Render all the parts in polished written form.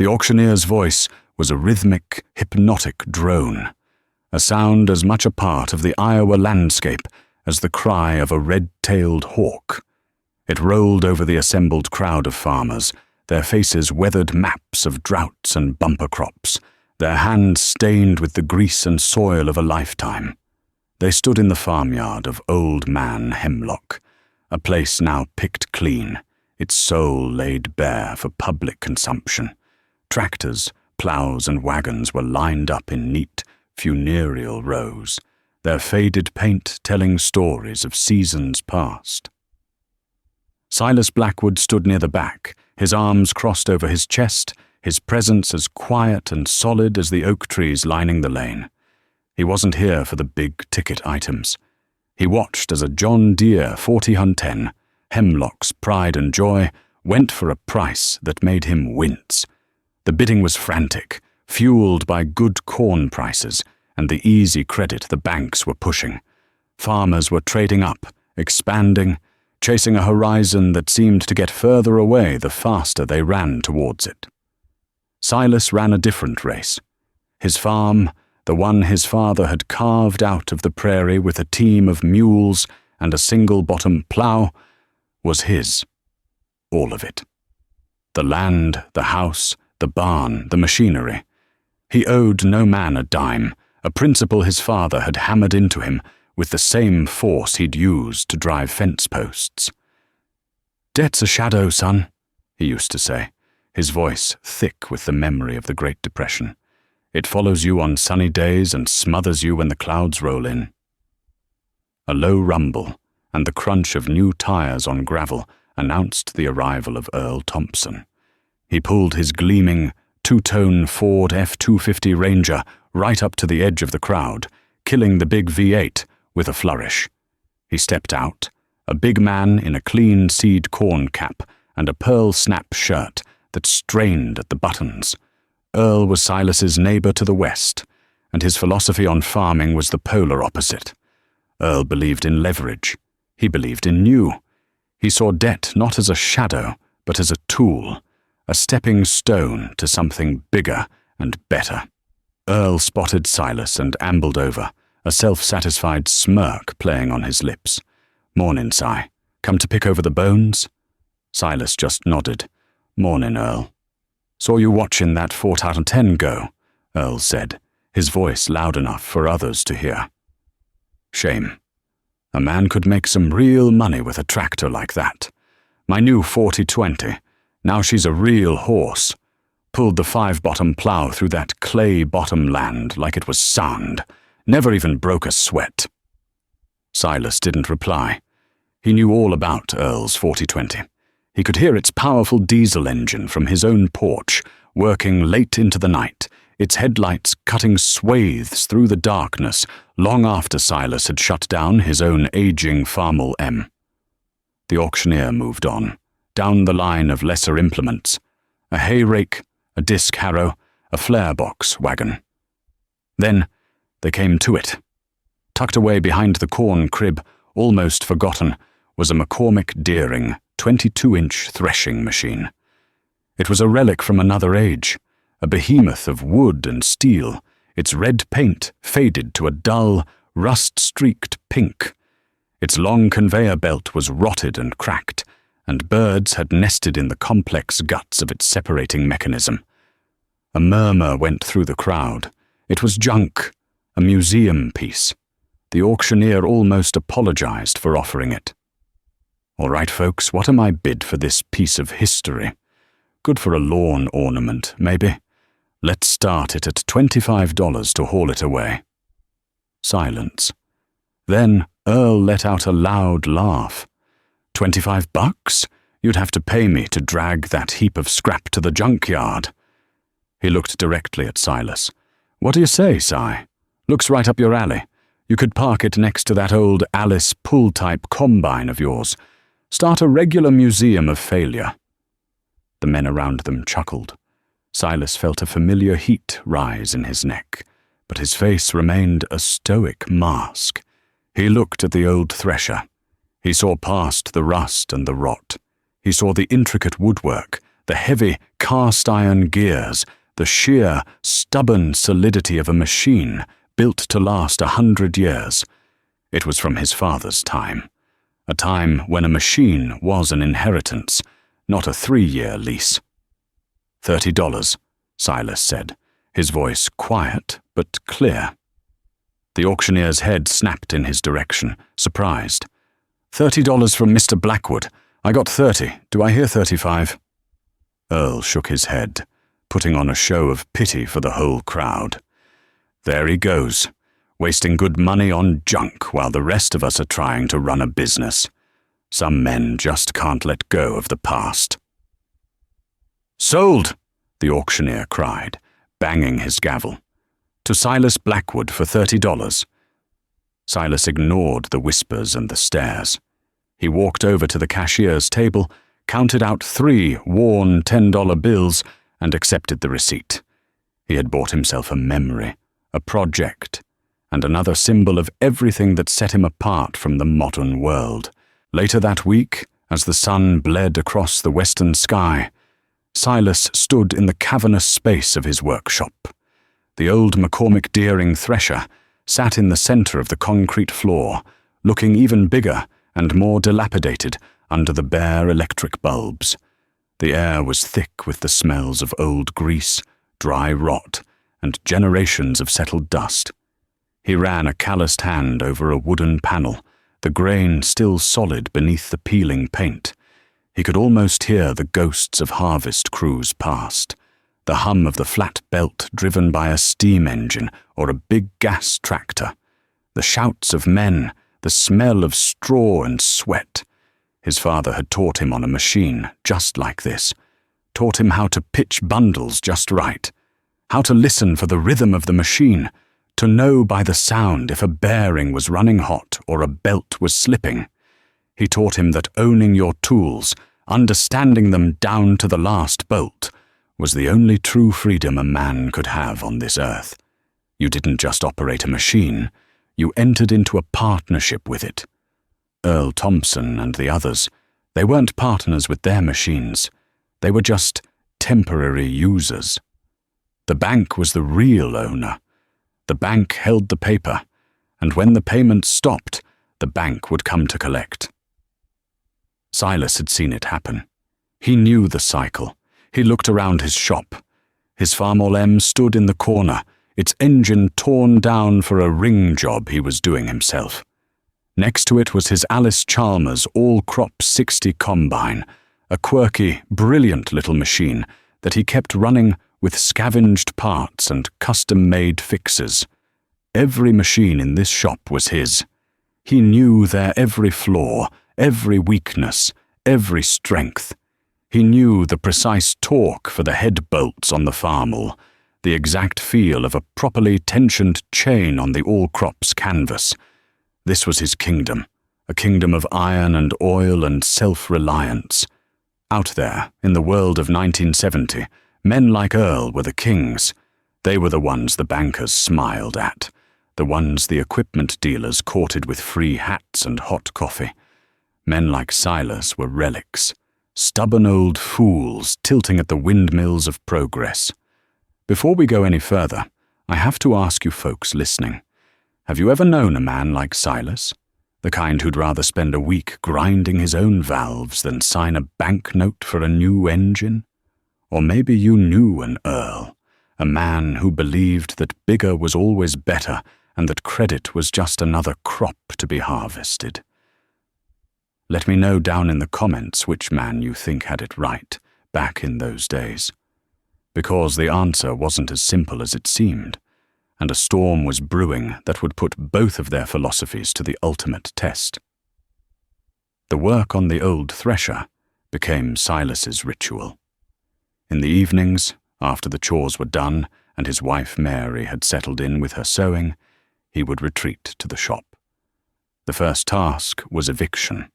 The auctioneer's voice was a rhythmic, hypnotic drone, a sound as much a part of the Iowa landscape as the cry of a red-tailed hawk. It rolled over the assembled crowd of farmers, their faces weathered maps of droughts and bumper crops, their hands stained with the grease and soil of a lifetime. They stood in the farmyard of Old Man Hemlock, a place now picked clean, its soul laid bare for public consumption. Tractors, plows, and wagons were lined up in neat, funereal rows, their faded paint telling stories of seasons past. Silas Blackwood stood near the back, his arms crossed over his chest, his presence as quiet and solid as the oak trees lining the lane. He wasn't here for the big-ticket items. He watched as a John Deere 40-10, Hemlock's pride and joy, went for a price that made him wince. The bidding was frantic, fueled by good corn prices and the easy credit the banks were pushing. Farmers were trading up, expanding, chasing a horizon that seemed to get further away the faster they ran towards it. Silas ran a different race. His farm, the one his father had carved out of the prairie with a team of mules and a single-bottom plow, was his. All of it. The land, the house, the barn, the machinery. He owed no man a dime, a principle his father had hammered into him with the same force he'd used to drive fence posts. "Debt's a shadow, son," he used to say, his voice thick with the memory of the Great Depression. "It follows you on sunny days and smothers you when the clouds roll in." A low rumble and the crunch of new tires on gravel announced the arrival of Earl Thompson. He pulled his gleaming, two-tone Ford F-250 Ranger right up to the edge of the crowd, killing the big V8 with a flourish. He stepped out, a big man in a clean seed corn cap and a pearl snap shirt that strained at the buttons. Earl was Silas's neighbor to the west, and his philosophy on farming was the polar opposite. Earl believed in leverage. He believed in new. He saw debt not as a shadow, but as a tool, a stepping stone to something bigger and better. Earl spotted Silas and ambled over, a self-satisfied smirk playing on his lips. "Mornin', Si. Come to pick over the bones?" Silas just nodded. "Mornin', Earl." "Saw you watchin' that 4-10 go," Earl said, his voice loud enough for others to hear. "Shame. A man could make some real money with a tractor like that. My new 40-20, now she's a real horse. Pulled the 5-bottom plow through that clay-bottom land like it was sand. Never even broke a sweat." Silas didn't reply. He knew all about Earl's 40-20. He could hear its powerful diesel engine from his own porch, working late into the night, its headlights cutting swathes through the darkness long after Silas had shut down his own aging Farmall M. The auctioneer moved on, down the line of lesser implements, a hay rake, a disc harrow, a flare box wagon. Then they came to it. Tucked away behind the corn crib, almost forgotten, was a McCormick Deering 22-inch threshing machine. It was a relic from another age, a behemoth of wood and steel, its red paint faded to a dull, rust-streaked pink. Its long conveyor belt was rotted and cracked, and birds had nested in the complex guts of its separating mechanism. A murmur went through the crowd. It was junk, a museum piece. The auctioneer almost apologized for offering it. "All right, folks, what am I bid for this piece of history? Good for a lawn ornament, maybe. Let's start it at $25 to haul it away." Silence. Then Earl let out a loud laugh. $25? You'd have to pay me to drag that heap of scrap to the junkyard." He looked directly at Silas. "What do you say, Si? Looks right up your alley. You could park it next to that old Alice pull-type combine of yours. Start a regular museum of failure." The men around them chuckled. Silas felt a familiar heat rise in his neck, but his face remained a stoic mask. He looked at the old thresher. He saw past the rust and the rot. He saw the intricate woodwork, The heavy cast-iron gears, the sheer, stubborn solidity of a machine built to last 100 years. It was from his father's time, a time when a machine was an inheritance, not a 3-year lease. $30, Silas said, his voice quiet but clear. The auctioneer's head snapped in his direction, surprised. $30 from Mr. Blackwood. I got 30. Do I hear 35? Earl shook his head, putting on a show of pity for the whole crowd. There he goes, wasting good money on junk while the rest of us are trying to run a business. Some men just can't let go of the past. Sold, the auctioneer cried, banging his gavel. To Silas Blackwood for $30. Silas ignored the whispers and the stares. He walked over to the cashier's table, counted out 3 worn $10 bills, and accepted the receipt. He had bought himself a memory, a project, and another symbol of everything that set him apart from the modern world. Later that week, as the sun bled across the western sky, Silas stood in the cavernous space of his workshop. The old McCormick Deering Thresher sat in the center of the concrete floor, looking even bigger and more dilapidated under the bare electric bulbs. The air was thick with the smells of old grease, dry rot, and generations of settled dust. He ran a calloused hand over a wooden panel, the grain still solid beneath the peeling paint. He could almost hear the ghosts of harvest crews past, the hum of the flat belt driven by a steam engine or a big gas tractor, the shouts of men, the smell of straw and sweat. His father had taught him on a machine just like this, taught him how to pitch bundles just right, how to listen for the rhythm of the machine, to know by the sound if a bearing was running hot or a belt was slipping. He taught him that owning your tools, understanding them down to the last bolt, was the only true freedom a man could have on this earth. You didn't just operate a machine, you entered into a partnership with it. Earl Thompson and the others, they weren't partners with their machines. They were just temporary users. The bank was the real owner. The bank held the paper, and when the payments stopped, the bank would come to collect. Silas had seen it happen. He knew the cycle. He looked around his shop. His Farmall M stood in the corner, its engine torn down for a ring job he was doing himself. Next to it was his Alice Chalmers all-crop 60 combine, a quirky, brilliant little machine that he kept running with scavenged parts and custom-made fixes. Every machine in this shop was his. He knew their every flaw, every weakness, every strength. He knew the precise torque for the head bolts on the Farmall, the exact feel of a properly tensioned chain on the all-crops canvas. This was his kingdom, a kingdom of iron and oil and self-reliance. Out there, in the world of 1970, men like Earl were the kings. They were the ones the bankers smiled at, the ones the equipment dealers courted with free hats and hot coffee. Men like Silas were relics, stubborn old fools tilting at the windmills of progress. Before we go any further, I have to ask you folks listening, have you ever known a man like Silas? The kind who'd rather spend a week grinding his own valves than sign a banknote for a new engine? Or maybe you knew an Earl, a man who believed that bigger was always better and that credit was just another crop to be harvested. Let me know down in the comments which man you think had it right back in those days. Because the answer wasn't as simple as it seemed, and a storm was brewing that would put both of their philosophies to the ultimate test. The work on the old Thresher became Silas's ritual. In the evenings, after the chores were done and his wife Mary had settled in with her sewing, he would retreat to the shop. The first task was eviction.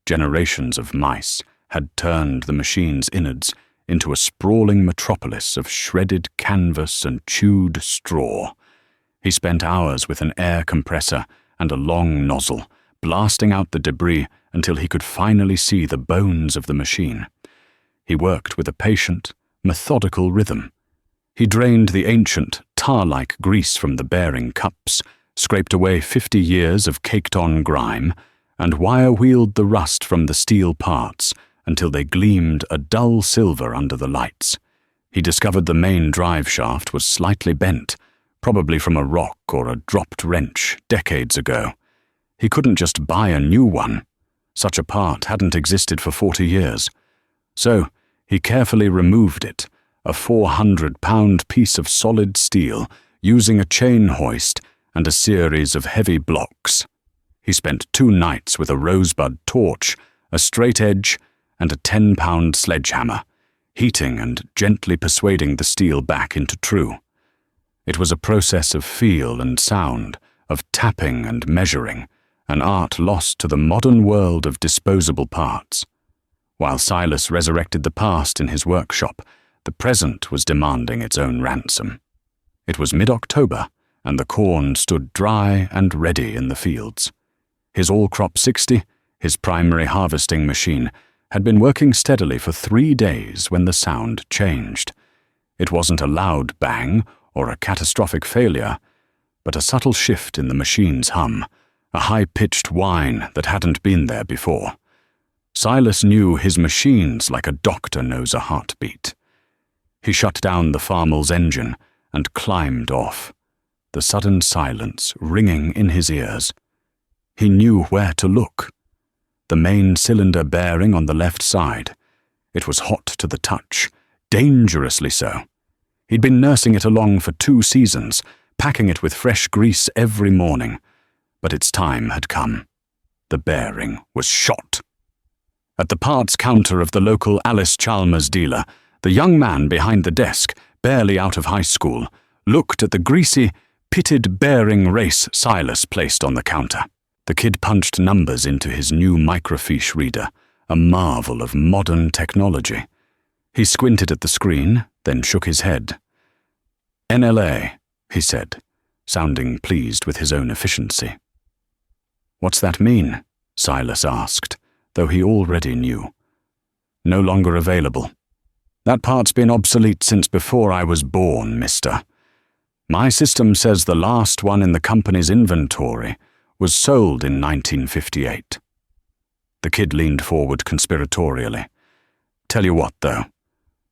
Generations of mice had turned the machine's innards into a sprawling metropolis of shredded canvas and chewed straw. He spent hours with an air compressor and a long nozzle, blasting out the debris until he could finally see the bones of the machine. He worked with a patient, methodical rhythm. He drained the ancient, tar-like grease from the bearing cups, scraped away 50 years of caked-on grime, and wire-wheeled the rust from the steel parts until they gleamed a dull silver under the lights. He discovered the main drive shaft was slightly bent, probably from a rock or a dropped wrench decades ago. He couldn't just buy a new one. Such a part hadn't existed for 40 years. So he carefully removed it, a 400-pound piece of solid steel, using a chain hoist and a series of heavy blocks. He spent 2 nights with a rosebud torch, a straight edge, and a 10-pound sledgehammer, heating and gently persuading the steel back into true. It was a process of feel and sound, of tapping and measuring, an art lost to the modern world of disposable parts. While Silas resurrected the past in his workshop, the present was demanding its own ransom. It was mid-October, and the corn stood dry and ready in the fields. His all-crop 60, his primary harvesting machine, had been working steadily for 3 days when the sound changed. It wasn't a loud bang or a catastrophic failure, but a subtle shift in the machine's hum, a high-pitched whine that hadn't been there before. Silas knew his machines like a doctor knows a heartbeat. He shut down the Farmel's engine and climbed off, the sudden silence ringing in his ears. He knew where to look. The main cylinder bearing on the left side. It was hot to the touch, dangerously so. He'd been nursing it along for 2 seasons, packing it with fresh grease every morning. But its time had come. The bearing was shot. At the parts counter of the local Alice Chalmers dealer, the young man behind the desk, barely out of high school, looked at the greasy, pitted bearing race Silas placed on the counter. The kid punched numbers into his new microfiche reader, a marvel of modern technology. He squinted at the screen, then shook his head. NLA, he said, sounding pleased with his own efficiency. What's that mean? Silas asked, though he already knew. No longer available. That part's been obsolete since before I was born, mister. My system says the last one in the company's inventory was sold in 1958. The kid leaned forward conspiratorially. Tell you what, though.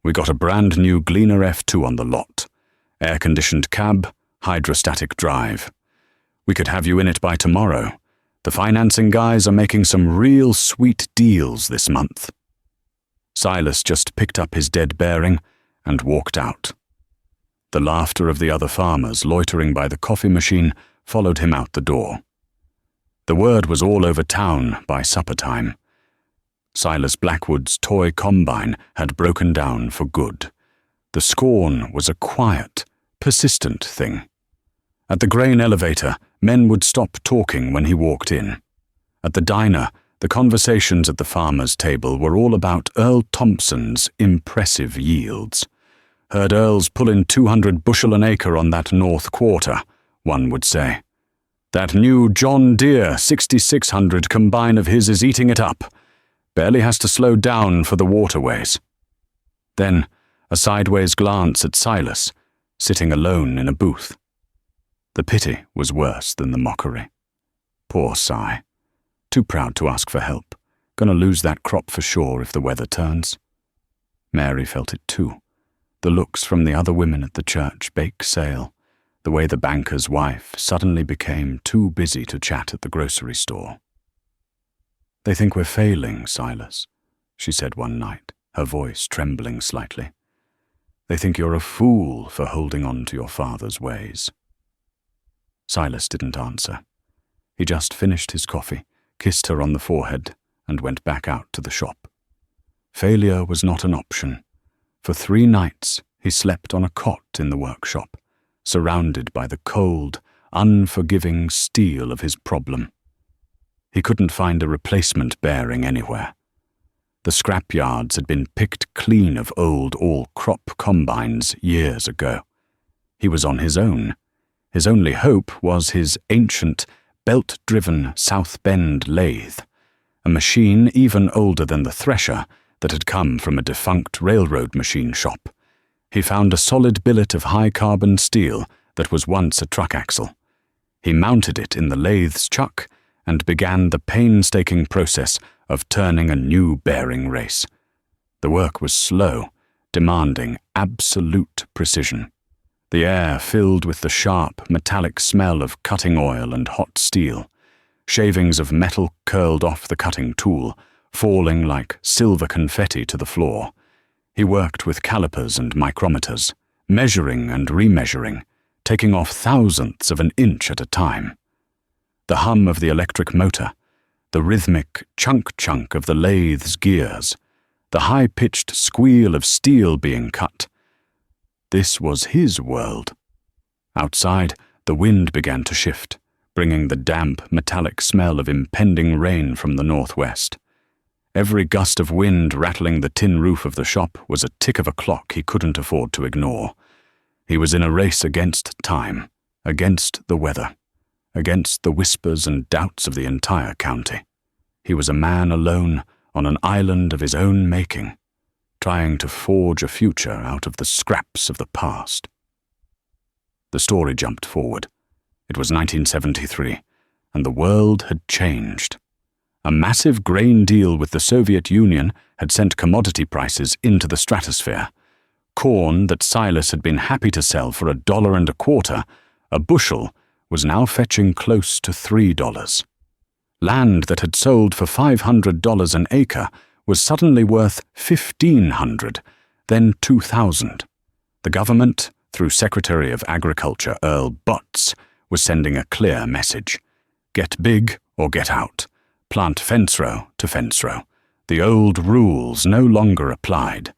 We got a brand new Gleaner F2 on the lot. Air-conditioned cab, hydrostatic drive. We could have you in it by tomorrow. The financing guys are making some real sweet deals this month. Silas just picked up his dead bearing and walked out. The laughter of the other farmers loitering by the coffee machine followed him out the door. The word was all over town by supper time. Silas Blackwood's toy combine had broken down for good. The scorn was a quiet, persistent thing. At the grain elevator, men would stop talking when he walked in. At the diner, the conversations at the farmers' table were all about Earl Thompson's impressive yields. Heard Earl's pulling 200 bushel an acre on that north quarter, one would say. That new John Deere 6600 combine of his is eating it up. Barely has to slow down for the waterways. Then, a sideways glance at Silas, sitting alone in a booth. The pity was worse than the mockery. Poor Si. Too proud to ask for help. Gonna lose that crop for sure if the weather turns. Mary felt it too. The looks from the other women at the church bake sale. The way the banker's wife suddenly became too busy to chat at the grocery store. They think we're failing, Silas, she said one night, her voice trembling slightly. They think you're a fool for holding on to your father's ways. Silas didn't answer. He just finished his coffee, kissed her on the forehead, and went back out to the shop. Failure was not an option. For 3 nights he slept on a cot in the workshop, surrounded by the cold, unforgiving steel of his problem. He couldn't find a replacement bearing anywhere. The scrapyards had been picked clean of old all-crop combines years ago. He was on his own. His only hope was his ancient, belt-driven South Bend lathe, a machine even older than the Thresher that had come from a defunct railroad machine shop. He found a solid billet of high-carbon steel that was once a truck axle. He mounted it in the lathe's chuck and began the painstaking process of turning a new bearing race. The work was slow, demanding absolute precision. The air filled with the sharp, metallic smell of cutting oil and hot steel. Shavings of metal curled off the cutting tool, falling like silver confetti to the floor. He worked with calipers and micrometers, measuring and remeasuring, taking off thousandths of an inch at a time. The hum of the electric motor, the rhythmic chunk-chunk of the lathe's gears, the high-pitched squeal of steel being cut. This was his world. Outside, the wind began to shift, bringing the damp, metallic smell of impending rain from the northwest. Every gust of wind rattling the tin roof of the shop was a tick of a clock he couldn't afford to ignore. He was in a race against time, against the weather, against the whispers and doubts of the entire county. He was a man alone on an island of his own making, trying to forge a future out of the scraps of the past. The story jumped forward. It was 1973, and the world had changed. A massive grain deal with the Soviet Union had sent commodity prices into the stratosphere. Corn that Silas had been happy to sell for $1.25 a bushel was now fetching close to $3. Land that had sold for $500 an acre was suddenly worth $1,500, then $2,000. The government, through Secretary of Agriculture Earl was sending a clear message. Get big or get out. Plant fence row to fence row. The old rules no longer applied.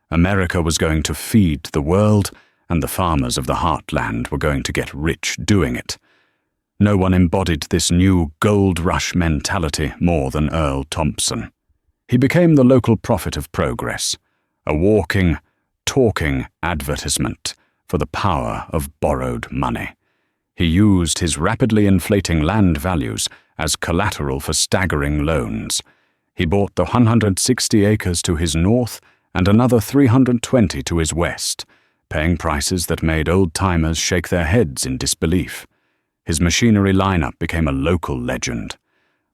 America was going to feed the world, and the farmers of the heartland were going to get rich doing it. No one embodied this new gold rush mentality more than Earl Thompson. He became the local prophet of progress, a walking, talking advertisement for the power of borrowed money. He used his rapidly inflating land values as collateral for staggering loans. He bought the 160 acres to his north and another 320 to his west, paying prices that made old-timers shake their heads in disbelief. His machinery lineup became a local legend.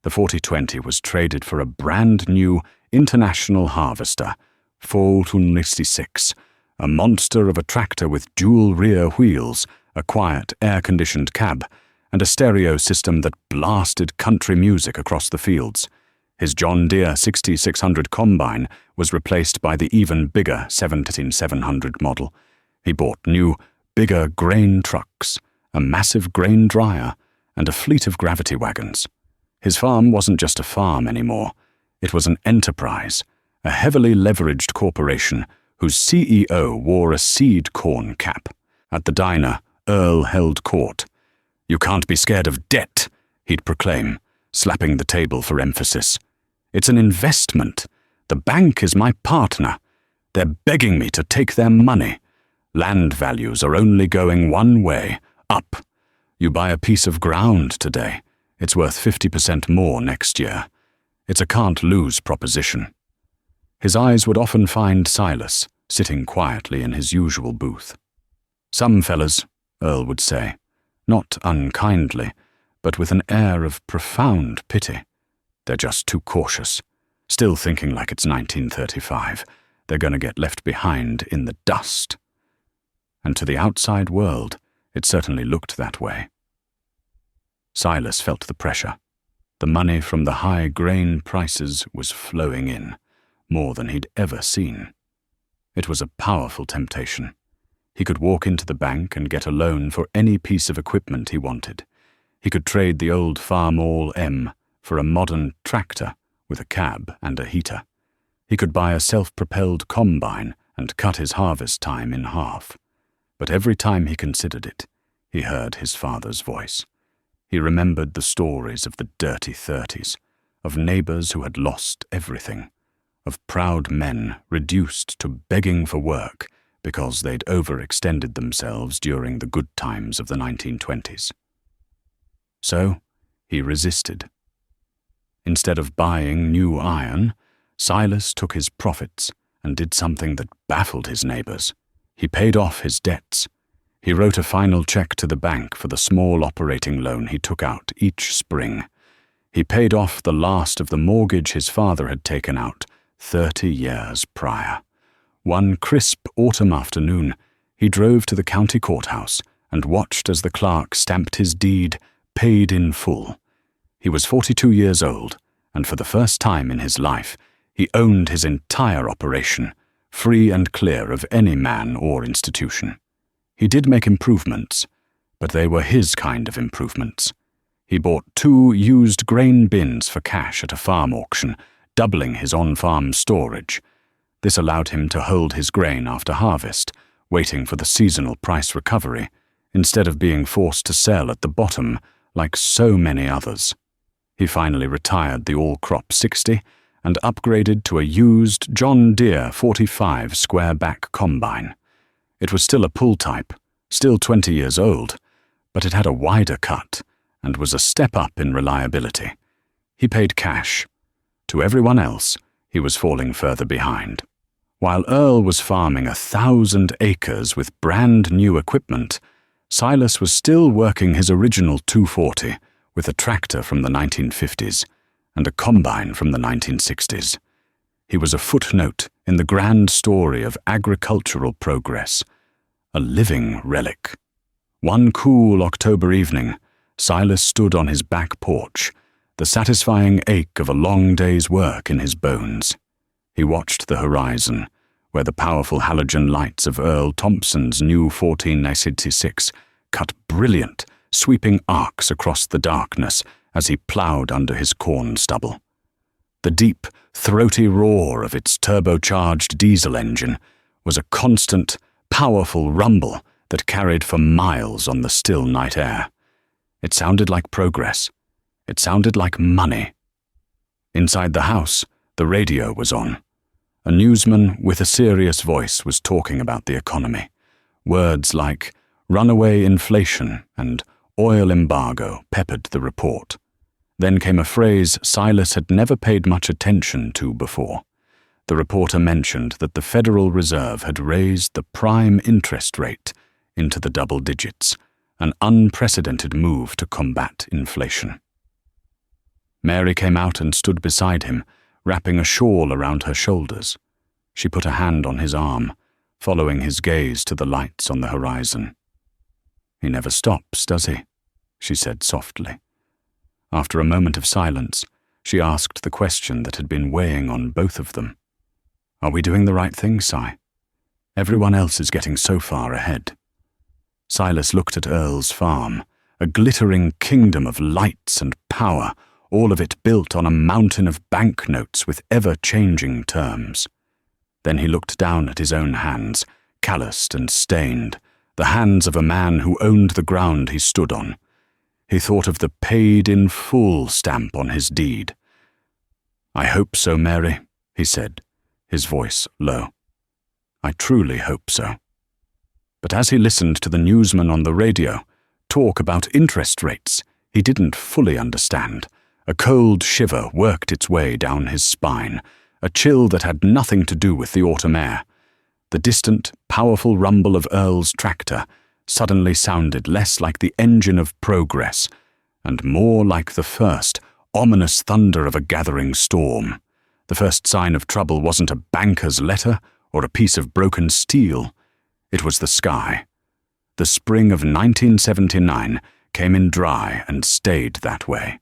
The 4020 was traded for a brand-new international harvester, 466, a monster of a tractor with dual rear wheels, a quiet, air-conditioned cab, and a stereo system that blasted country music across the fields. His John Deere 6600 combine was replaced by the even bigger 17700 model. He bought new, bigger grain trucks, a massive grain dryer, and a fleet of gravity wagons. His farm wasn't just a farm anymore. It was an enterprise, a heavily leveraged corporation whose CEO wore a seed corn cap. At the diner, Earl held court. "You can't be scared of debt," he'd proclaim, slapping the table for emphasis. "It's an investment. The bank is my partner. They're begging me to take their money. Land values are only going one way, up. You buy a piece of ground today, it's worth 50% more next year. It's a can't-lose proposition." His eyes would often find Silas, sitting quietly in his usual booth. "Some fellas," Earl would say, not unkindly, but with an air of profound pity. "They're just too cautious, still thinking like it's 1935. They're going to get left behind in the dust." And to the outside world, it certainly looked that way. Silas felt the pressure. The money from the high grain prices was flowing in, more than he'd ever seen. It was a powerful temptation. He could walk into the bank and get a loan for any piece of equipment he wanted. He could trade the old Farm All M for a modern tractor with a cab and a heater. He could buy a self-propelled combine and cut his harvest time in half. But every time he considered it, he heard his father's voice. He remembered the stories of the dirty 30s, of neighbors who had lost everything, of proud men reduced to begging for work because they'd overextended themselves during the good times of the 1920s. So, he resisted. Instead of buying new iron, Silas took his profits and did something that baffled his neighbors. He paid off his debts. He wrote a final check to the bank for the small operating loan he took out each spring. He paid off the last of the mortgage his father had taken out 30 years prior. One crisp autumn afternoon, he drove to the county courthouse and watched as the clerk stamped his deed paid in full. He was 42 years old, and for the first time in his life, he owned his entire operation, free and clear of any man or institution. He did make improvements, but they were his kind of improvements. He bought 2 used grain bins for cash at a farm auction, doubling his on-farm storage. This allowed him to hold his grain after harvest, waiting for the seasonal price recovery, instead of being forced to sell at the bottom like so many others. He finally retired the all-crop 60 and upgraded to a used John Deere 45 square-back combine. It was still a pull type, still 20 years old, but it had a wider cut and was a step up in reliability. He paid cash. To everyone else, he was falling further behind. While Earl was farming 1,000 acres with brand new equipment, Silas was still working his original 240 with a tractor from the 1950s and a combine from the 1960s. He was a footnote in the grand story of agricultural progress, a living relic. One cool October evening, Silas stood on his back porch, the satisfying ache of a long day's work in his bones. He watched the horizon, where the powerful halogen lights of Earl Thompson's new 1486 cut brilliant, sweeping arcs across the darkness as he ploughed under his corn stubble. The deep, throaty roar of its turbocharged diesel engine was a constant, powerful rumble that carried for miles on the still night air. It sounded like progress. It sounded like money. Inside the house, the radio was on. A newsman with a serious voice was talking about the economy. Words like runaway inflation and oil embargo peppered the report. Then came a phrase Silas had never paid much attention to before. The reporter mentioned that the Federal Reserve had raised the prime interest rate into the double digits, an unprecedented move to combat inflation. Mary came out and stood beside him, wrapping a shawl around her shoulders. She put a hand on his arm, following his gaze to the lights on the horizon. "He never stops, does he?" she said softly. After a moment of silence, she asked the question that had been weighing on both of them. "Are we doing the right thing, Si? Everyone else is getting so far ahead." Silas looked at Earl's farm, a glittering kingdom of lights and power, all of it built on a mountain of banknotes with ever-changing terms. Then he looked down at his own hands, calloused and stained, the hands of a man who owned the ground he stood on. He thought of the paid in full stamp on his deed. "I hope so, Mary," he said, his voice low. "I truly hope so." But as he listened to the newsman on the radio talk about interest rates he didn't fully understand, a cold shiver worked its way down his spine, a chill that had nothing to do with the autumn air. The distant, powerful rumble of Earl's tractor suddenly sounded less like the engine of progress and more like the first, ominous thunder of a gathering storm. The first sign of trouble wasn't a banker's letter or a piece of broken steel. It was the sky. The spring of 1979 came in dry and stayed that way.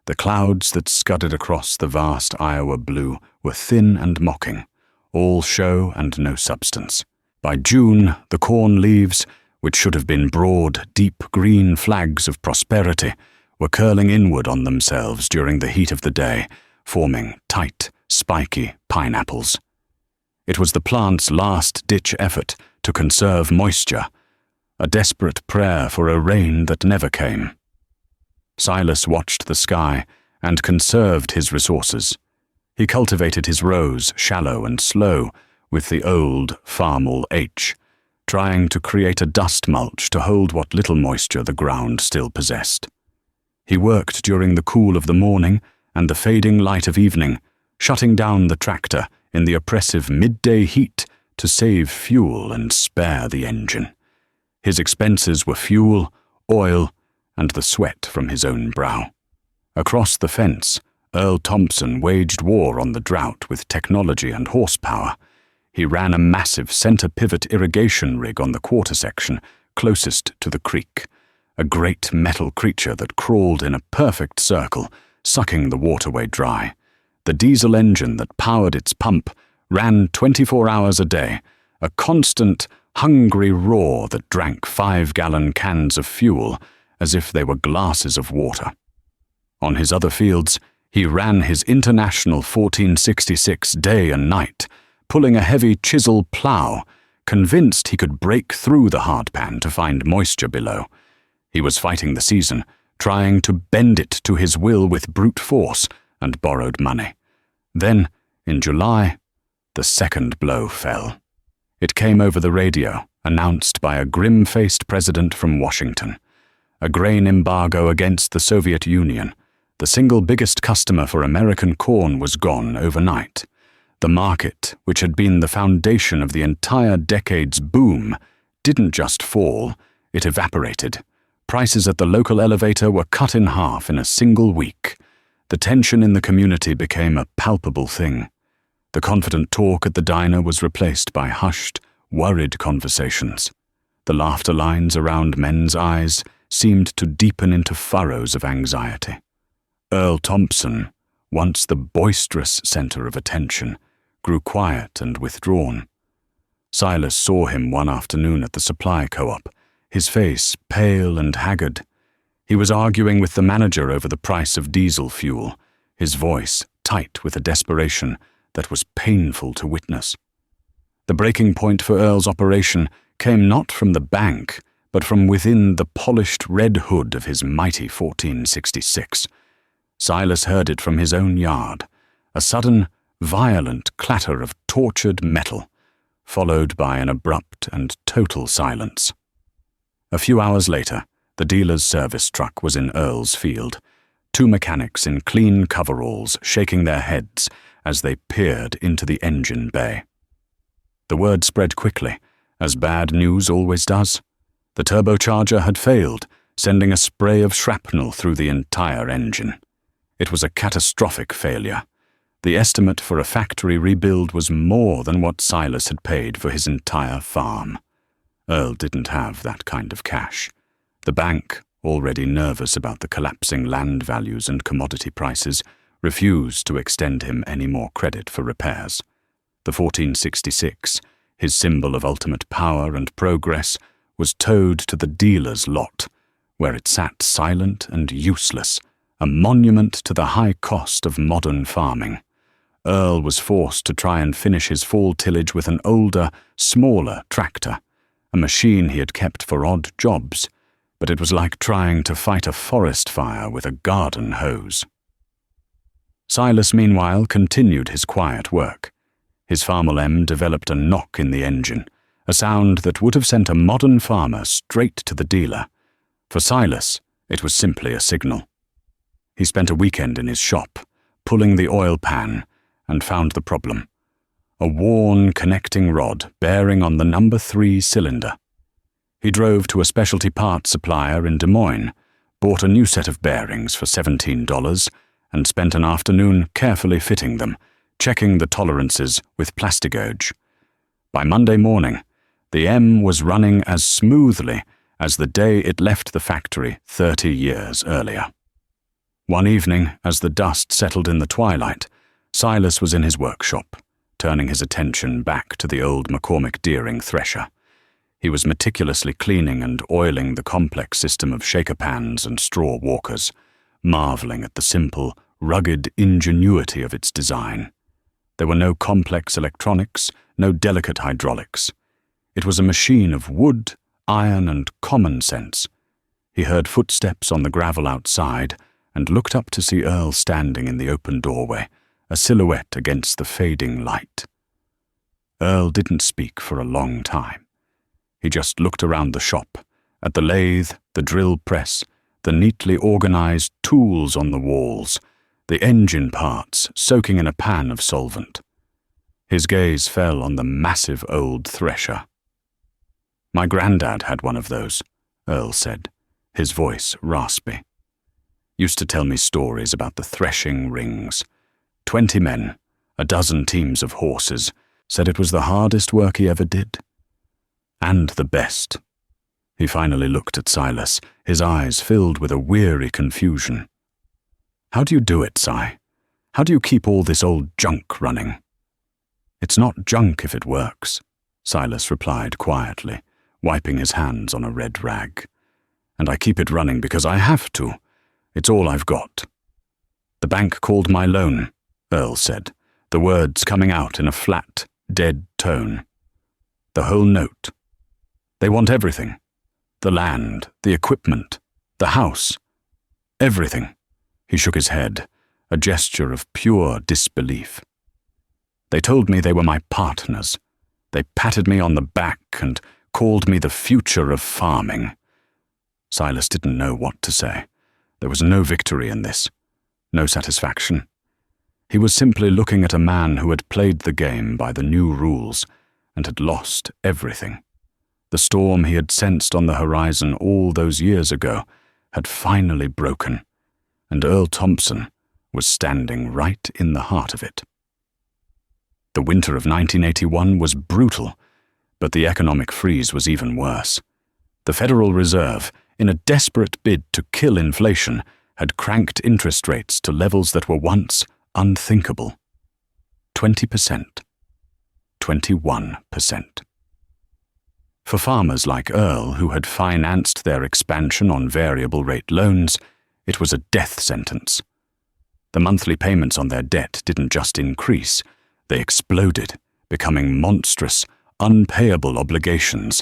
The clouds that scudded across the vast Iowa blue were thin and mocking, all show and no substance. By June, the corn leaves, which should have been broad, deep green flags of prosperity, were curling inward on themselves during the heat of the day, forming tight, spiky pineapples. It was the plant's last-ditch effort to conserve moisture, a desperate prayer for a rain that never came. Silas watched the sky and conserved his resources. He cultivated his rows shallow and slow with the old Farmall H, trying to create a dust mulch to hold what little moisture the ground still possessed. He worked during the cool of the morning and the fading light of evening, shutting down the tractor in the oppressive midday heat to save fuel and spare the engine. His expenses were fuel, oil, and the sweat from his own brow. Across the fence, Earl Thompson waged war on the drought with technology and horsepower. He ran a massive center-pivot irrigation rig on the quarter section closest to the creek, a great metal creature that crawled in a perfect circle, sucking the waterway dry. The diesel engine that powered its pump ran 24 hours a day, a constant, hungry roar that drank 5-gallon cans of fuel as if they were glasses of water. On his other fields, he ran his International 1466 day and night, pulling a heavy chisel plow, convinced he could break through the hardpan to find moisture below. He was fighting the season, trying to bend it to his will with brute force and borrowed money. Then, in July, the second blow fell. It came over the radio, announced by a grim-faced president from Washington. A grain embargo against the Soviet Union. The single biggest customer for American corn was gone overnight. The market, which had been the foundation of the entire decade's boom, didn't just fall, it evaporated. Prices at the local elevator were cut in half in a single week. The tension in the community became a palpable thing. The confident talk at the diner was replaced by hushed, worried conversations. The laughter lines around men's eyes seemed to deepen into furrows of anxiety. Earl Thompson, once the boisterous center of attention, grew quiet and withdrawn. Silas saw him one afternoon at the supply co-op, his face pale and haggard. He was arguing with the manager over the price of diesel fuel, his voice tight with a desperation that was painful to witness. The breaking point for Earl's operation came not from the bank, but from within the polished red hood of his mighty 1466. Silas heard it from his own yard, a sudden, violent clatter of tortured metal, followed by an abrupt and total silence. A few hours later, the dealer's service truck was in Earl's field, 2 mechanics in clean coveralls shaking their heads as they peered into the engine bay. The word spread quickly, as bad news always does. The turbocharger had failed, sending a spray of shrapnel through the entire engine. It was a catastrophic failure. The estimate for a factory rebuild was more than what Silas had paid for his entire farm. Earl didn't have that kind of cash. The bank, already nervous about the collapsing land values and commodity prices, refused to extend him any more credit for repairs. The 1466, his symbol of ultimate power and progress, was towed to the dealer's lot, where it sat silent and useless, a monument to the high cost of modern farming. Earl was forced to try and finish his fall tillage with an older, smaller tractor, a machine he had kept for odd jobs, but it was like trying to fight a forest fire with a garden hose. Silas, meanwhile, continued his quiet work. His Farmer M developed a knock in the engine, a sound that would have sent a modern farmer straight to the dealer. For Silas, it was simply a signal. He spent a weekend in his shop, pulling the oil pan, and found the problem. A worn connecting rod bearing on the number 3 cylinder. He drove to a specialty parts supplier in Des Moines, bought a new set of bearings for $17, and spent an afternoon carefully fitting them, checking the tolerances with plastigauge. By Monday morning, the M was running as smoothly as the day it left the factory 30 years earlier. One evening, as the dust settled in the twilight, Silas was in his workshop, turning his attention back to the old McCormick Deering thresher. He was meticulously cleaning and oiling the complex system of shaker pans and straw walkers, marveling at the simple, rugged ingenuity of its design. There were no complex electronics, no delicate hydraulics. It was a machine of wood, iron, and common sense. He heard footsteps on the gravel outside and looked up to see Earl standing in the open doorway, a silhouette against the fading light. Earl didn't speak for a long time. He just looked around the shop, at the lathe, the drill press, the neatly organized tools on the walls, the engine parts soaking in a pan of solvent. His gaze fell on the massive old Thresher. "My granddad had one of those," Earl said, his voice raspy. "Used to tell me stories about the threshing rings. 20 men, a dozen teams of horses, said it was the hardest work he ever did. And the best." He finally looked at Silas, his eyes filled with a weary confusion. "How do you do it, Si? How do you keep all this old junk running?" "It's not junk if it works," Silas replied quietly, wiping his hands on a red rag. "And I keep it running because I have to. It's all I've got." "The bank called my loan," Earl said, the words coming out in a flat, dead tone. "The whole note. They want everything. The land, the equipment, the house. Everything." He shook his head, a gesture of pure disbelief. "They told me they were my partners. They patted me on the back and called me the future of farming." Silas didn't know what to say. There was no victory in this, no satisfaction. He was simply looking at a man who had played the game by the new rules and had lost everything. The storm he had sensed on the horizon all those years ago had finally broken, and Earl Thompson was standing right in the heart of it. The winter of 1981 was brutal, but the economic freeze was even worse. The Federal Reserve, in a desperate bid to kill inflation, had cranked interest rates to levels that were once unthinkable. 20%. 21%. For farmers like Earl, who had financed their expansion on variable rate loans, it was a death sentence. The monthly payments on their debt didn't just increase, they exploded, becoming monstrous, unpayable obligations.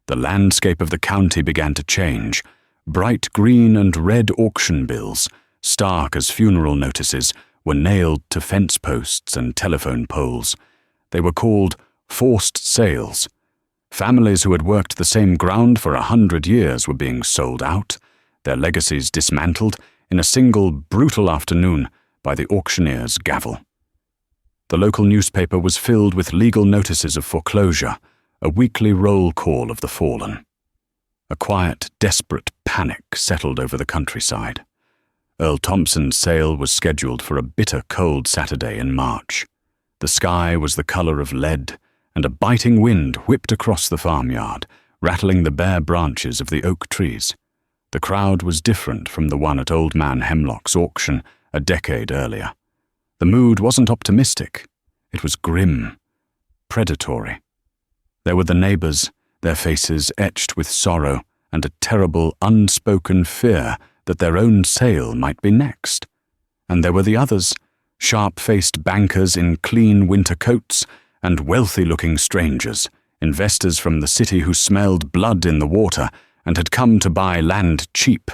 The landscape of the county began to change. Bright green and red auction bills, stark as funeral notices, were nailed to fence posts and telephone poles. They were called forced sales. Families who had worked the same ground for 100 years were being sold out, their legacies dismantled in a single brutal afternoon by the auctioneer's gavel. The local newspaper was filled with legal notices of foreclosure, a weekly roll call of the fallen. A quiet, desperate panic settled over the countryside. Earl Thompson's sale was scheduled for a bitter cold Saturday in March. The sky was the color of lead, and a biting wind whipped across the farmyard, rattling the bare branches of the oak trees. The crowd was different from the one at Old Man Hemlock's auction a decade earlier. The mood wasn't optimistic. It was grim, predatory. There were the neighbors, their faces etched with sorrow and a terrible, unspoken fear that their own sale might be next. And there were the others, sharp-faced bankers in clean winter coats and wealthy-looking strangers, investors from the city who smelled blood in the water and had come to buy land cheap.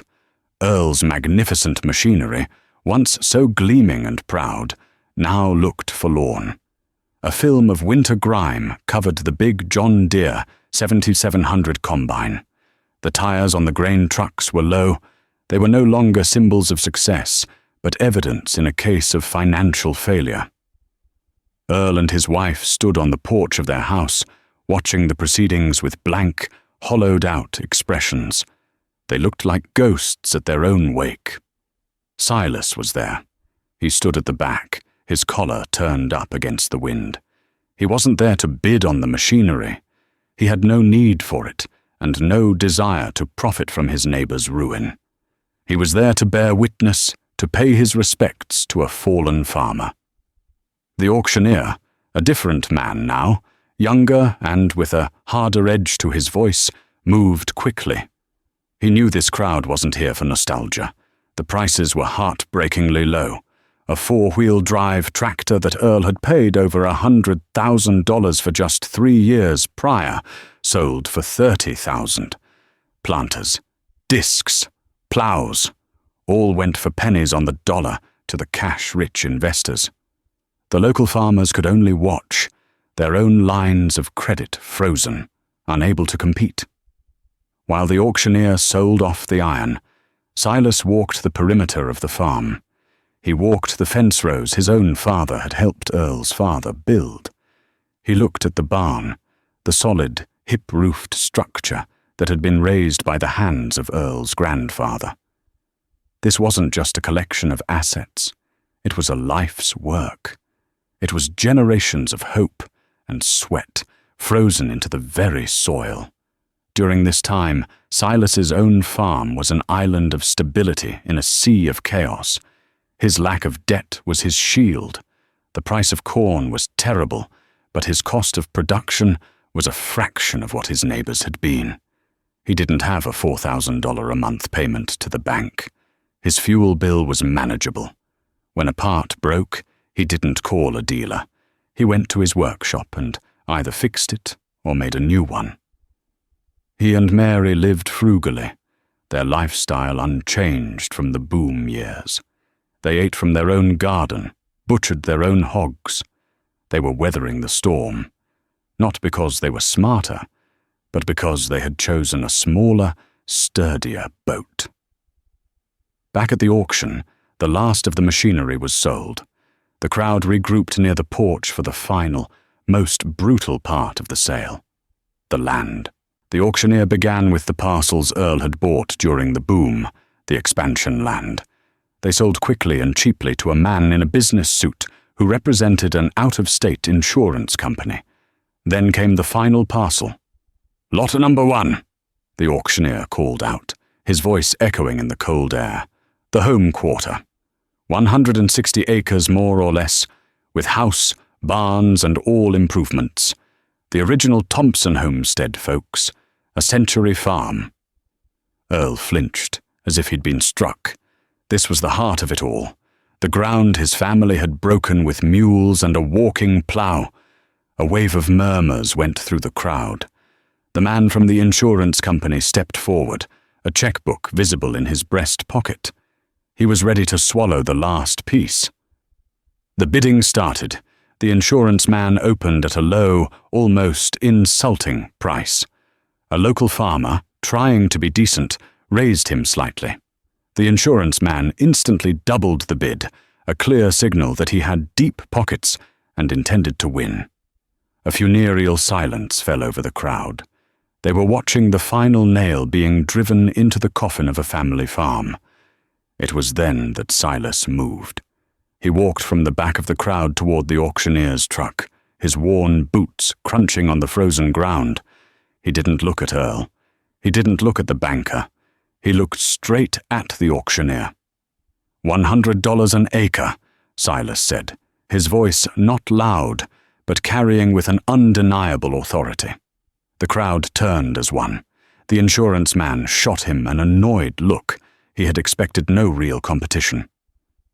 Earl's magnificent machinery, once so gleaming and proud, now looked forlorn. A film of winter grime covered the big John Deere 7700 combine. The tires on the grain trucks were low. They were no longer symbols of success, but evidence in a case of financial failure. Earl and his wife stood on the porch of their house, watching the proceedings with blank, hollowed-out expressions. They looked like ghosts at their own wake. Silas was there. He stood at the back, his collar turned up against the wind. He wasn't there to bid on the machinery. He had no need for it, and no desire to profit from his neighbor's ruin. He was there to bear witness, to pay his respects to a fallen farmer. The auctioneer, a different man now, younger and with a harder edge to his voice, moved quickly. He knew this crowd wasn't here for nostalgia. The prices were heartbreakingly low. A four-wheel drive tractor that Earl had paid over $100,000 for just 3 years prior sold for $30,000. Planters, discs, plows, all went for pennies on the dollar to the cash-rich investors. The local farmers could only watch, their own lines of credit frozen, unable to compete. While the auctioneer sold off the iron, Silas walked the perimeter of the farm. He walked the fence rows his own father had helped Earl's father build. He looked at the barn, the solid, hip-roofed structure that had been raised by the hands of Earl's grandfather. This wasn't just a collection of assets. It was a life's work. It was generations of hope and sweat frozen into the very soil. During this time, Silas's own farm was an island of stability in a sea of chaos. His lack of debt was his shield. The price of corn was terrible, but his cost of production was a fraction of what his neighbors had been. He didn't have a $4,000 a month payment to the bank. His fuel bill was manageable. When a part broke, he didn't call a dealer. He went to his workshop and either fixed it or made a new one. He and Mary lived frugally, their lifestyle unchanged from the boom years. They ate from their own garden, butchered their own hogs. They were weathering the storm, not because they were smarter, but because they had chosen a smaller, sturdier boat. Back at the auction, the last of the machinery was sold. The crowd regrouped near the porch for the final, most brutal part of the sale: the land. The auctioneer began with the parcels Earl had bought during the boom, the expansion land. They sold quickly and cheaply to a man in a business suit who represented an out-of-state insurance company. Then came the final parcel. "Lot number 1, the auctioneer called out, his voice echoing in the cold air. The home quarter. 160 acres more or less, with house, barns and all improvements. The original Thompson homestead, folks. A century farm." Earl flinched, as if he'd been struck. This was the heart of it all. The ground his family had broken with mules and a walking plough. A wave of murmurs went through the crowd. The man from the insurance company stepped forward, a checkbook visible in his breast pocket. He was ready to swallow the last piece. The bidding started. The insurance man opened at a low, almost insulting price. A local farmer, trying to be decent, raised him slightly. The insurance man instantly doubled the bid, a clear signal that he had deep pockets and intended to win. A funereal silence fell over the crowd. They were watching the final nail being driven into the coffin of a family farm. It was then that Silas moved. He walked from the back of the crowd toward the auctioneer's truck, his worn boots crunching on the frozen ground. He didn't look at Earl. He didn't look at the banker. He looked straight at the auctioneer. $100 an acre, Silas said, his voice not loud, but carrying with an undeniable authority. The crowd turned as one. The insurance man shot him an annoyed look. He had expected no real competition.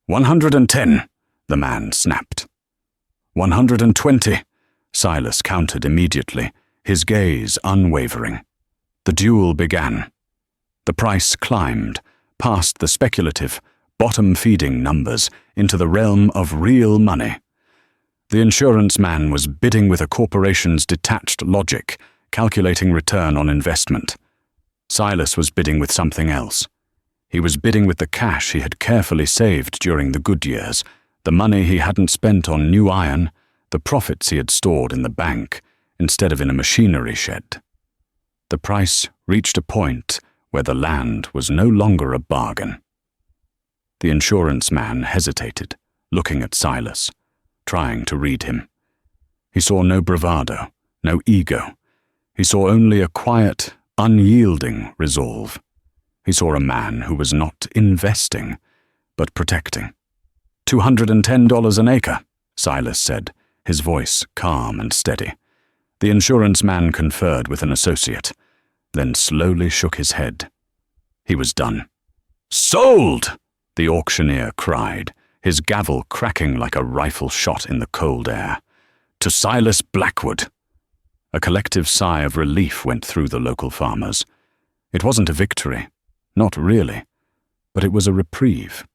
110, the man snapped. 120, Silas countered immediately, his gaze unwavering. The duel began. The price climbed, past the speculative, bottom-feeding numbers, into the realm of real money. The insurance man was bidding with a corporation's detached logic, calculating return on investment. Silas was bidding with something else. He was bidding with the cash he had carefully saved during the good years, the money he hadn't spent on new iron, the profits he had stored in the bank, instead of in a machinery shed. The price reached a point where the land was no longer a bargain. The insurance man hesitated, looking at Silas, trying to read him. He saw no bravado, no ego. He saw only a quiet, unyielding resolve. He saw a man who was not investing, but protecting. $210 an acre, Silas said, his voice calm and steady. The insurance man conferred with an associate, then slowly shook his head. He was done. "Sold!" the auctioneer cried, his gavel cracking like a rifle shot in the cold air. "To Silas Blackwood." A collective sigh of relief went through the local farmers. It wasn't a victory. Not really, but it was a reprieve.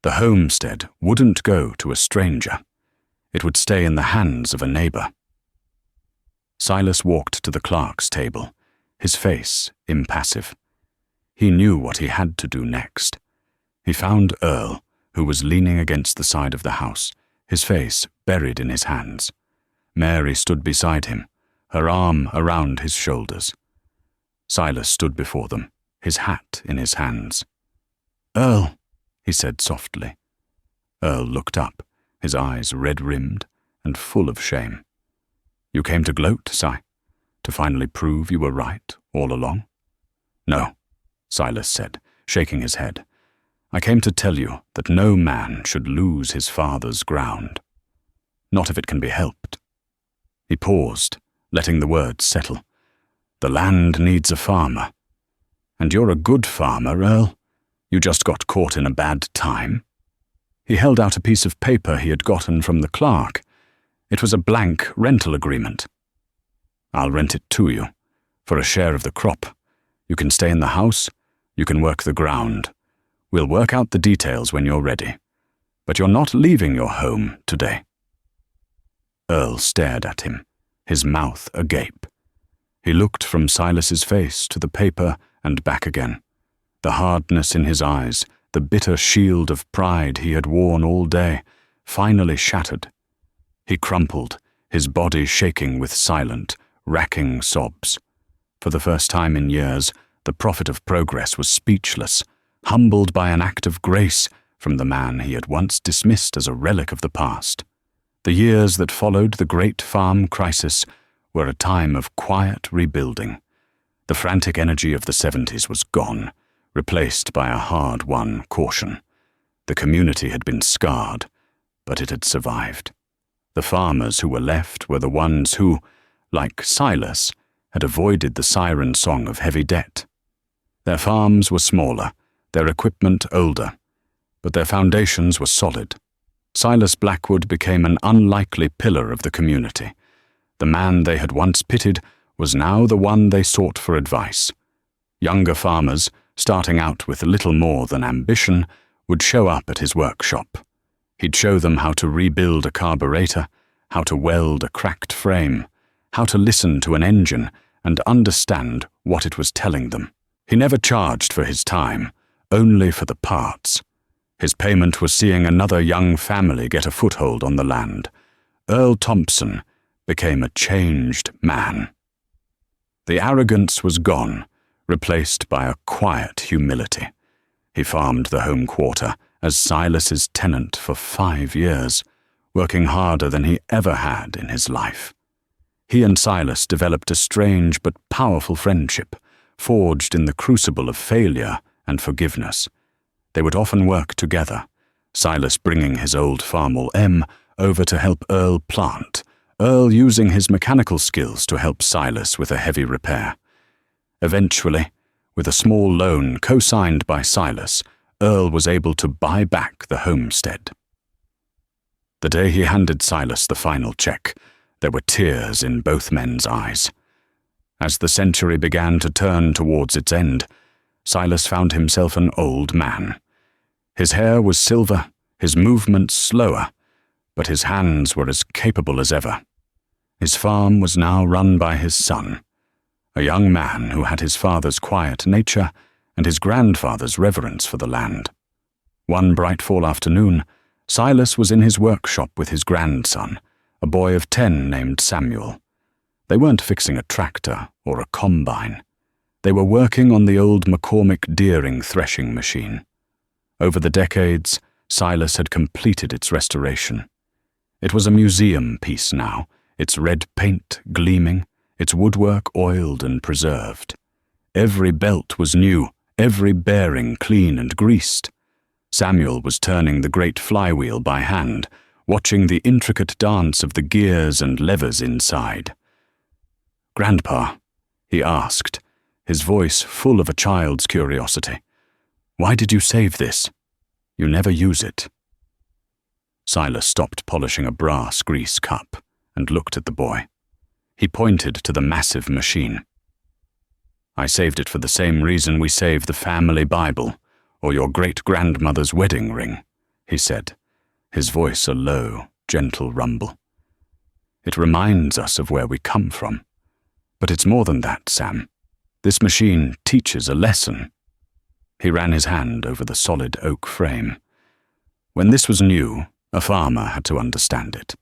The homestead wouldn't go to a stranger. It would stay in the hands of a neighbor. Silas walked to the clerk's table, his face impassive. He knew what he had to do next. He found Earl, who was leaning against the side of the house, his face buried in his hands. Mary stood beside him, her arm around his shoulders. Silas stood before them, his hat in his hands. "Earl," he said softly. Earl looked up, his eyes red-rimmed and full of shame. "You came to gloat, Si? To finally prove you were right all along?" "No," Silas said, shaking his head. "I came to tell you that no man should lose his father's ground. Not if it can be helped." He paused, letting the words settle. "The land needs a farmer. And you're a good farmer, Earl. You just got caught in a bad time." He held out a piece of paper he had gotten from the clerk. It was a blank rental agreement. "I'll rent it to you, for a share of the crop. You can stay in the house, you can work the ground. We'll work out the details when you're ready. But you're not leaving your home today." Earl stared at him, his mouth agape. He looked from Silas's face to the paper and back again. The hardness in his eyes, the bitter shield of pride he had worn all day, finally shattered. He crumpled, his body shaking with silent, racking sobs. For the first time in years, the prophet of progress was speechless, humbled by an act of grace from the man he had once dismissed as a relic of the past. The years that followed the great farm crisis were a time of quiet rebuilding. The frantic energy of the 70s was gone, replaced by a hard-won caution. The community had been scarred, but it had survived. The farmers who were left were the ones who, like Silas, had avoided the siren song of heavy debt. Their farms were smaller, their equipment older, but their foundations were solid. Silas Blackwood became an unlikely pillar of the community. The man they had once pitied was now the one they sought for advice. Younger farmers, starting out with little more than ambition, would show up at his workshop. He'd show them how to rebuild a carburetor, how to weld a cracked frame, how to listen to an engine and understand what it was telling them. He never charged for his time, only for the parts. His payment was seeing another young family get a foothold on the land. Earl Thompson became a changed man. The arrogance was gone, replaced by a quiet humility. He farmed the home quarter as Silas's tenant for 5 years, working harder than he ever had in his life. He and Silas developed a strange but powerful friendship, forged in the crucible of failure and forgiveness. They would often work together, Silas bringing his old Farmall M over to help Earl plant, Earl using his mechanical skills to help Silas with a heavy repair. Eventually, with a small loan co-signed by Silas, Earl was able to buy back the homestead. The day he handed Silas the final check, there were tears in both men's eyes. As the century began to turn towards its end, Silas found himself an old man. His hair was silver, his movements slower, but his hands were as capable as ever. His farm was now run by his son, a young man who had his father's quiet nature and his grandfather's reverence for the land. One bright fall afternoon, Silas was in his workshop with his grandson, a boy of 10 named Samuel. They weren't fixing a tractor or a combine. They were working on the old McCormick Deering threshing machine. Over the decades, Silas had completed its restoration. It was a museum piece now, its red paint gleaming, its woodwork oiled and preserved. Every belt was new, every bearing clean and greased. Samuel was turning the great flywheel by hand, watching the intricate dance of the gears and levers inside. "Grandpa," he asked, his voice full of a child's curiosity, "why did you save this? You never use it." Silas stopped polishing a brass grease cup and looked at the boy. He pointed to the massive machine. "I saved it for the same reason we save the family Bible or your great-grandmother's wedding ring," he said, his voice a low, gentle rumble. "It reminds us of where we come from. But it's more than that, Sam. This machine teaches a lesson." He ran his hand over the solid oak frame. When this was new, a farmer had to understand it.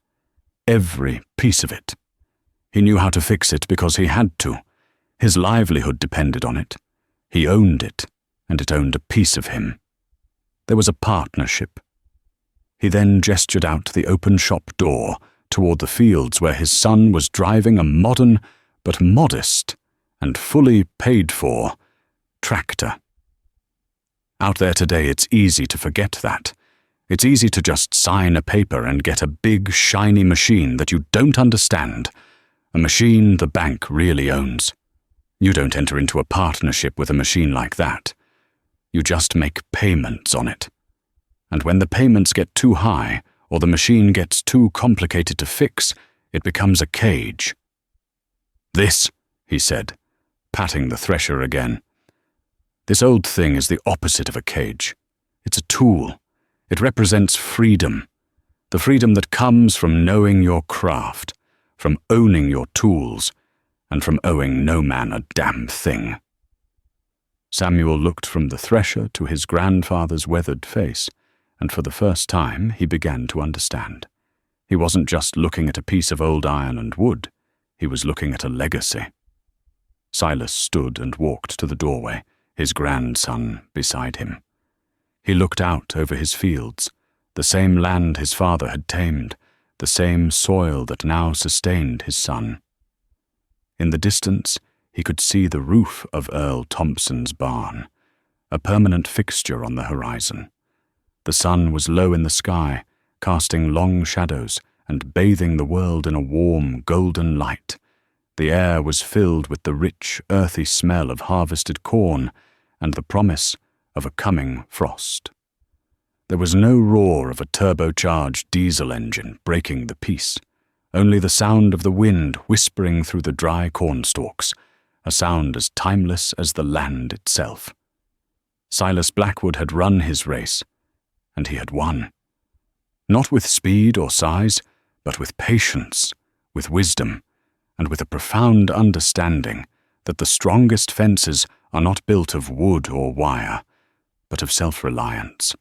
Every piece of it. He knew how to fix it because he had to. His livelihood depended on it. He owned it, and it owned a piece of him. There was a partnership. He then gestured out the open shop door toward the fields where his son was driving a modern but modest and fully paid-for tractor. Out there today, it's easy to forget that. It's easy to just sign a paper and get a big, shiny machine that you don't understand, a machine the bank really owns. You don't enter into a partnership with a machine like that. You just make payments on it. And when the payments get too high, or the machine gets too complicated to fix, it becomes a cage. "This," he said, patting the thresher again. "This old thing is the opposite of a cage. It's a tool. It represents freedom. The freedom that comes from knowing your craft, from owning your tools, and from owing no man a damn thing." Samuel looked from the thresher to his grandfather's weathered face, and for the first time he began to understand. He wasn't just looking at a piece of old iron and wood. He was looking at a legacy. Silas stood and walked to the doorway, his grandson beside him. He looked out over his fields, the same land his father had tamed, the same soil that now sustained his son. In the distance, he could see the roof of Earl Thompson's barn, a permanent fixture on the horizon. The sun was low in the sky, casting long shadows and bathing the world in a warm, golden light. The air was filled with the rich, earthy smell of harvested corn and the promise of a coming frost. There was no roar of a turbocharged diesel engine breaking the peace, only the sound of the wind whispering through the dry cornstalks, a sound as timeless as the land itself. Silas Blackwood had run his race, and he had won. Not with speed or size, but with patience, with wisdom, and with a profound understanding that the strongest fences are not built of wood or wire, but of self-reliance.